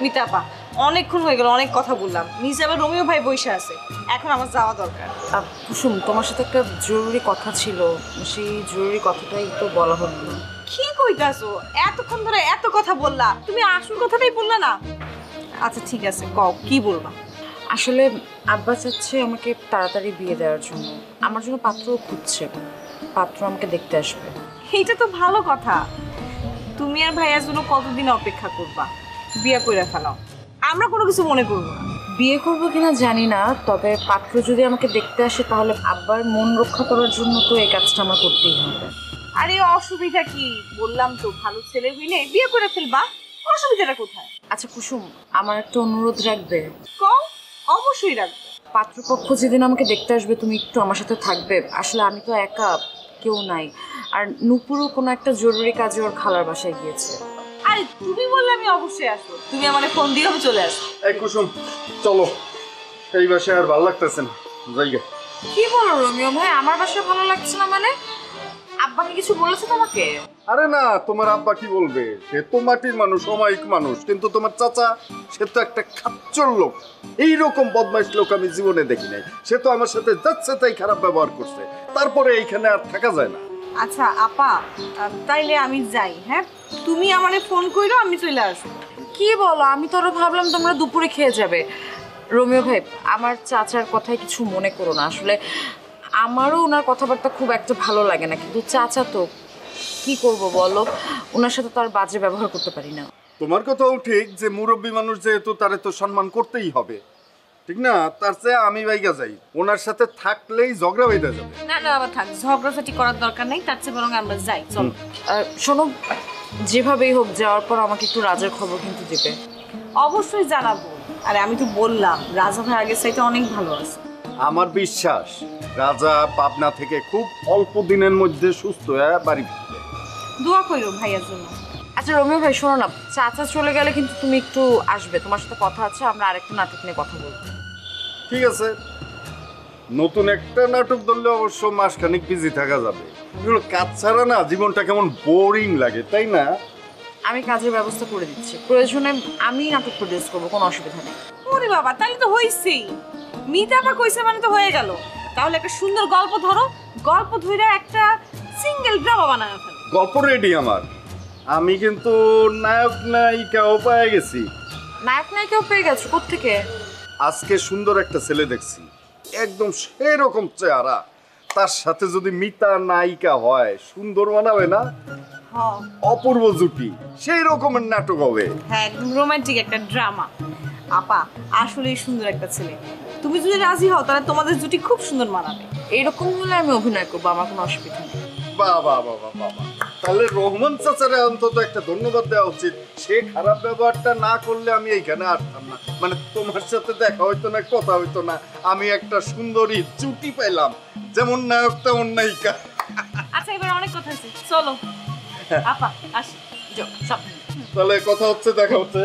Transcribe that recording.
মিতা আপা, অনেকক্ষণ হয়ে গেল, অনেক কথা বললাম। নিচে আবার রোমিও ভাই বসে আছে, এখন আমার যাওয়া দরকার। কুসুম, তোমার সাথে একটা জরুরি কথা ছিল, সেই জরুরি কথাটাই তো বলা হলো না। কি কইতাছো? এতক্ষণ ধরে এত কথা বললা, তুমি আসল কথাটাই বললা না। আচ্ছা ঠিক আছে, কও কি বলবা। আসলে আব্বা চাচ্ছে আমাকে তাড়াতাড়ি বিয়ে দেওয়ার জন্য, আমার জন্য পাত্রও খুঁজছে, পাত্র আমাকে দেখতে আসবে। এইটা তো ভালো কথা। তুমি আর ভাইয়ার জন্য কতদিন অপেক্ষা করবা? বিয়ে কইরা ফেলাও, আমরা কোনো কিছু মনে করবো না। বিয়ে করবো কিনা জানি না, তবে পাত্র যদি আমাকে দেখতে আসে তাহলে আব্বার মন রক্ষা করার জন্য তো এই কাজটা আমার করতেই হবে। আরে অসুবিধা কি? বললাম তো, ভালো ছেলে হইলে বিয়ে করে ফেলবা, অসুবিধাটা কোথায়? আচ্ছা কুসুম, আমার একটা অনুরোধ রাখবে? কও, অবশ্যই রাখবো। পাত্রপক্ষ যেদিন আমাকে দেখতে আসবে তুমি একটু আমার সাথে থাকবে। আসলে আমি তো একা, কেউ নাই, আর নুপুরও কোনো একটা জরুরি কাজে ওর খালার বাসায় গিয়েছে। আরে তুমি বললে আমি অবশ্যই আসবো, তুমি আমারে ফোন দিয়ে আমি চলে আসবো। এই কুসুম, চলো, এই বাসায় আর ভালো লাগতেছে না, জায়গা। কি বলো রোমিও ভাই, আমার বাসায় ভালো লাগছে না মানে? আব্বাকে কিছু বলেছে তোমাকে? আরে না, তোমার আব্বা কি বলবে? সে তো মাটির মানুষ, অমায়িক মানুষ, কিন্তু তোমার চাচা, সে তো একটা খাচ্চর লোক। এইরকম বদমাইশ লোক আমি জীবনে দেখি নাই। সে তো আমার সাথে যাচ্ছে তাই খারাপ ব্যবহার করছে, তারপরে এইখানে আর থাকা যায় না। আচ্ছা আপা, তাইলে আমি যাই। হ্যাঁ, তুমি আমারে ফোন কইরো, আমি চলে আসবো। কি বলো, আমি তো আরো ভাবলাম তোমরা দুপুরে খেয়ে যাবে। রোমিও ভাই, আমার চাচার কথায় কিছু মনে করো না, আসলে আমারও ওনার কথাবার্তা খুব একটা ভালো লাগে না, কিন্তু চাচা তো কি করব বলো, ওনার সাথে তো আর বাজে ব্যবহার করতে পারি না। তোমার কথাও ঠিক যে মুরব্বী মানুষ যেহেতু তারে তো সম্মান করতেই হবে, ঠিক না? তার চেয়ে আমি বাইগা যাই, ওনার সাথে থাকলেই ঝগড়া হয়ে যাবে। না না বাবা, থাক, ঝগড়াঝাটি করার দরকার নেই, তার চেয়ে বরং আমরা যাই, চলো। শোনো, যেভাবেই হোক যাওয়ার পর আমাকে একটু রাজার খবর কিন্তু দিবে। অবশ্যই জানাবো। আরে আমি তো বললাম, রাজা ভাই আগের চাইতে অনেক ভালো আছে। আমার বিশ্বাস রাজা পাবনা থেকে খুব অল্প দিনের মধ্যে সুস্থ হয়ে বাড়ি ফিরবে। দোয়া কইরো ভাইয়ার জন্য। আচ্ছা রোমিও ভাই, শোনো না, চাচা চলে গেলে কিন্তু তুমি একটু আসবে, তোমার সাথে কথা আছে, আমরা আরেকটা নাটক নিয়ে কথা বলবো। ঠিক আছে, নতুন একটা নাটক ধরলে অবশ্য মাসখানেক বিজি থাকা যাবে। এগুলো কাজ ছাড়া না জীবনটা কেমন বোরিং লাগে, তাই না? আমি কাজের ব্যবস্থা করে দিচ্ছি, প্রয়োজনে আমি নাটক প্রডিউস করবো, কোনো অসুবিধা নেই। ওরে বাবা, তাহলে তো হইছেই। মিতা আপা কইছে মানে তো হয়ে গেল। তাহলে একটা সুন্দর গল্প ধরো, গল্প ধইরা একটা সিঙ্গেল ড্রামা বানায় ফেলো। গল্প রেডি আমার। আমি কিন্তু নায়ক নায়িকাও পেয়ে গেছি। নায়ক নায়িকাও পেয়ে গেছো? কোত্থেকে? আজকে সুন্দর একটা ছেলে দেখছি, একদম সেরকম চেহারা। তার সাথে যদি মিতা নায়িকা হয়, সুন্দর মানাবে না? হ্যাঁ অপূর্ব জুটি, সেই রকমের নাটক হবে। হ্যাঁ, একদম রোমান্টিক একটা ড্রামা। আপা আসলেই সুন্দর একটা ছেলে, তুমি যদি রাজি হও তাহলে তোমাদের জুটি খুব সুন্দর মানাবে। এইরকম হলে আমি অভিনয় করবো, আমার কোনো অসুবিধা নেই। বাবা বাবা বাবা, তাহলে রহমান চাচারে অন্তত একটা ধন্যবাদ দেওয়া উচিত। সে খারাপ ব্যবহারটা না করলে আমি এইখানে আসতাম না, মানে তোমার সাথে দেখা হইতো না, কথা হইতো না। আমি একটা সুন্দরী জুটি পেলাম, যেমন নায়ক তেমন নায়িকা। আচ্ছা এবার অনেক কথা হয়েছে, চলো আপা আসি। যাও, সাবধানে। তাহলে কথা হচ্ছে, দেখা হচ্ছে।